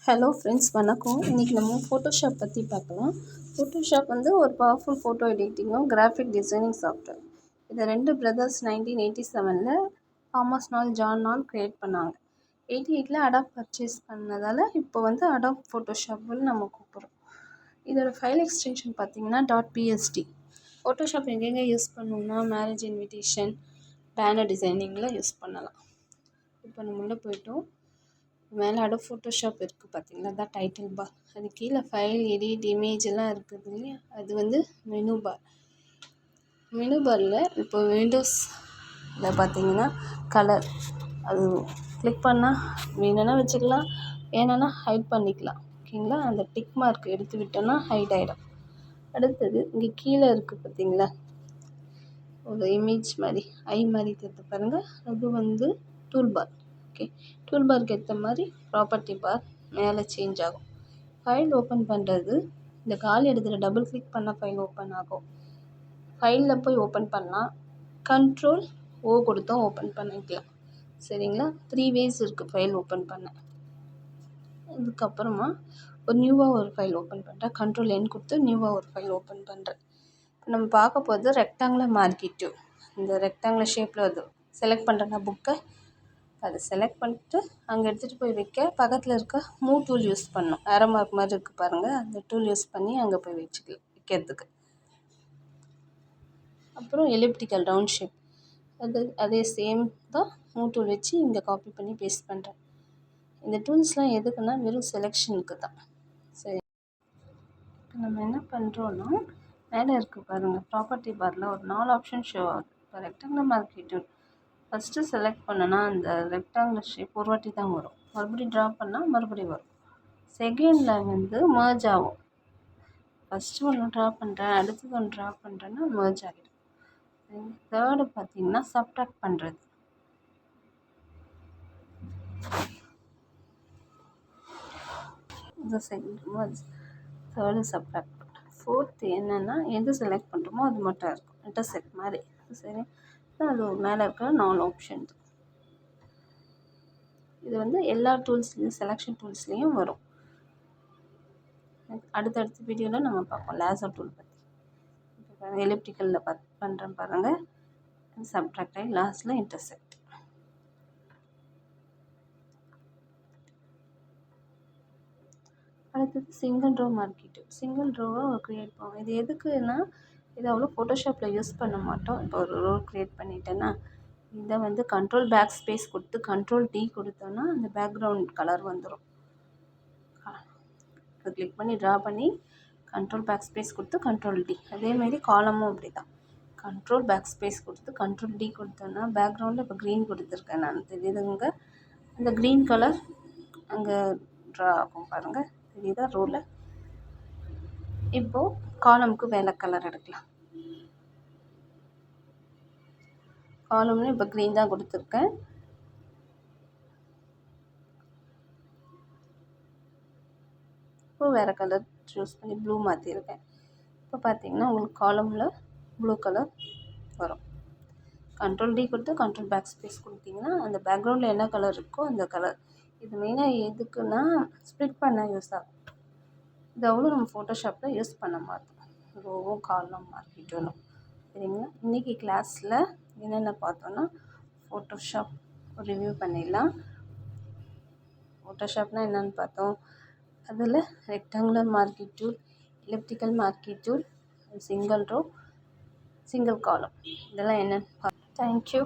Hello friends, வணக்கம். இன்றைக்கி நம்ம ஃபோட்டோஷாப் பற்றி பார்க்கலாம். ஃபோட்டோஷாப் வந்து ஒரு பவர்ஃபுல் ஃபோட்டோ எடிட்டிங்கும் கிராஃபிக் டிசைனிங் சாஃப்ட்வேர். இதை 2 brothers 1987 Thomas Knoll John Knoll create பண்ணாங்க. 88 அடாப் பர்ச்சேஸ் பண்ணதால் இப்போ வந்து அடாப் ஃபோட்டோஷாப்னு நம்ம கூப்பிட்றோம். இதோட ஃபைல் எக்ஸ்டென்ஷன் பார்த்திங்கன்னா .psd. ஃபோட்டோஷாப் எங்கெங்கே யூஸ் பண்ணணும்னா மேரேஜ் இன்விடேஷன், பேனர் டிசைனிங்கில் யூஸ் பண்ணலாம். இப்போ நம்ம உள்ளே போய்ட்டோம். மேலே அடாப் ஃபோட்டோஷாப் இருக்குது பார்த்தீங்களா, அதான் டைட்டில் பார். அது கீழே ஃபைல், எடிட், இமேஜ் எல்லாம் இருக்குது இல்லையா, அது வந்து மெனு பார். மெனு பாரில் இப்போ விண்டோஸில் பார்த்தீங்கன்னா கலர், அது கிளிக் பண்ணால் வேணும்னா வச்சுக்கலாம், வேணும்னா ஹைட் பண்ணிக்கலாம். ஓகேங்களா, அந்த டிக் மார்க் எடுத்து விட்டோன்னா ஹைட் ஆகிடும். அடுத்தது இங்கே கீழே இருக்குது பார்த்தீங்களா, ஒரு இமேஜ் மாதிரி ஐ மாதிரி தெரிஞ்சு பாருங்கள், அது வந்து டூல் பார். ஓகே, டூல் பாருக்கு ஏற்ற மாதிரி ப்ராப்பர்ட்டி பார் மேலே சேஞ்ச் ஆகும். ஃபைல் ஓப்பன் பண்ணுறது, இந்த காலி இடத்துல டபுள் கிளிக் பண்ணால் ஃபைல் ஓப்பன் ஆகும். ஃபைலில் போய் ஓப்பன் பண்ணலாம், கண்ட்ரோல் ஓ கொடுத்தோம் ஓப்பன் பண்ணிக்கலாம். சரிங்களா, 3 ways இருக்குது ஃபைல் ஓப்பன் பண்ண. இதுக்கப்புறமா ஒரு நியூவாக ஒரு ஃபைல் ஓப்பன் பண்ணுறேன், கண்ட்ரோல் என் கொடுத்து நியூவாக ஒரு ஃபைல் ஓப்பன் பண்ணுறேன். இப்போ நம்ம பார்க்க போகிறது ரெக்டாங்குலர் மார்க்கெட்டிவ். இந்த ரெக்டாங்குலர் ஷேப்பில் அது செலக்ட் பண்ணுறேன்னா புக்கை, அதை செலக்ட் பண்ணிட்டு அங்கே எடுத்துகிட்டு போய் வைக்க பக்கத்தில் இருக்க மூவ் டூல் யூஸ் பண்ணணும். ஏரோ மார்க் மாதிரி இருக்குது பாருங்கள், அந்த டூல் யூஸ் பண்ணி அங்கே போய் வைக்கிறதுக்கு. அப்புறம் எலிப்டிக்கல் ரவுண்ட் ஷேப், அதே சேம் தான். மூவ் டூல் வச்சு இங்கே காப்பி பண்ணி பேஸ்ட் பண்ணுறேன். இந்த டூல்ஸ்லாம் எதுக்குன்னா வெறும் செலெக்ஷனுக்கு தான். சரி, இப்போ நம்ம என்ன பண்ணுறோன்னா மேலே இருக்குது பாருங்கள், ப்ராப்பர்ட்டி பாரில் ஒரு 4 ஆப்ஷன் ஷோ ஆகுது. இப்போ ரெக்டாங்குலர் மார்க்கெட்டிவ் ஃபஸ்ட்டு செலக்ட் பண்ணனா அந்த ரெக்டாங்குலர் ஷேப் ஒரு வாட்டி தான் வரும், மறுபடியும் ட்ரா பண்ணால் மறுபடியும் வரும். செகண்டில் வந்து மர்ஜ் ஆகும். ஃபஸ்ட்டு ஒன்று ட்ரா பண்ணுறேன், அடுத்தது ஒன்று ட்ரா பண்ணுறேன்னா மர்ஜ் ஆகிடும். தேர்டு பார்த்திங்கன்னா சப்ட்ராக்ட் பண்ணுறது. இந்த செகண்ட் மர்ஜ், தேர்டு சப்ட்ராக்ட் பண்ணுறேன். ஃபோர்த்து என்னென்னா எது செலக்ட் பண்ணுறோமோ அது மட்டும் இருக்கும், இன்டர்செக்ட் மாதிரி. சரி, அது மேலே இருக்கிற 4 ஆப்ஷன். இது வந்து எல்லா டூல்ஸ்லேயும் செலெக்ஷன் டூல்ஸ்லேயும் வரும். அடுத்தடுத்த வீடியோவில் நம்ம பார்ப்போம் லேசோ டூல் பற்றி. இப்போ பாருங்கள், எலிப்டிக்கலில் பண்ணுறேன் பாருங்கள், சப்ட்ராக்ட் ஆகி லாஸ்ட்டில் இன்டர்செக்ட். அடுத்தது சிங்கிள் ரோ மார்க்கெட்டிவ். சிங்கிள் ரோவை க்ரியேட் பண்ணுவோம். இது எதுக்குன்னா, இது அவ்வளோ ஃபோட்டோஷாப்பில் யூஸ் பண்ண மாட்டோம். இப்போ ஒரு ரோ க்ரியேட் பண்ணிட்டேன்னா இதை வந்து கண்ட்ரோல் பேக் ஸ்பேஸ் கொடுத்து கண்ட்ரோல் டி கொடுத்தோன்னா அந்த பேக்ரவுண்ட் கலர் வந்துடும். அதை கிளிக் பண்ணி ட்ரா பண்ணி கண்ட்ரோல் பேக் ஸ்பேஸ் கொடுத்து கண்ட்ரோல் டி. அதேமாரி காலமும் அப்படி தான், கண்ட்ரோல் பேக் ஸ்பேஸ் கொடுத்து கண்ட்ரோல் டி கொடுத்தோன்னா பேக்ரவுண்டில் இப்போ க்ரீன் கொடுத்துருக்கேன் நான், தெரியுதுங்க, அந்த க்ரீன் கலர் அங்கே ட்ரா ஆகும் பாருங்கள், தெரியுதா ரோவில். இப்போது காலமுக்கு வேலை கலர் எடுக்கலாம். காலம்னு இப்போ க்ரீன் தான் கொடுத்துருக்கேன். இப்போ வேறு கலர் சூஸ் பண்ணி ப்ளூ மாற்றிருக்கேன். இப்போ பார்த்தீங்கன்னா உங்களுக்கு காலமில் ப்ளூ கலர் வரும். கண்ட்ரோல் டி கொடுத்து கண்ட்ரோல் பேக் ஸ்பேஸ் கொடுத்தீங்கன்னா அந்த பேக்ரவுண்டில் என்ன கலர் இருக்கோ அந்த கலர். இது மெயினாக எதுக்குன்னா ஸ்ப்ளிட் பண்ண யூஸ் ஆகும். இது அவ்வளோ நம்ம ஃபோட்டோஷாப்பில் யூஸ் பண்ண மாட்டோம், ரோவும் காலம் மார்க்கெட்டும். சரிங்களா, இன்றைக்கி கிளாஸில் என்னென்ன பார்த்தோன்னா ஃபோட்டோஷாப் ரிவ்யூ பண்ணிடலாம். ஃபோட்டோஷாப்னால் என்னென்னு பார்த்தோம், அதில் rectangular marquee tool, elliptical marquee tool, single row, single column, இதெல்லாம் என்னென்னு பார்த்தோம். தேங்க்யூ.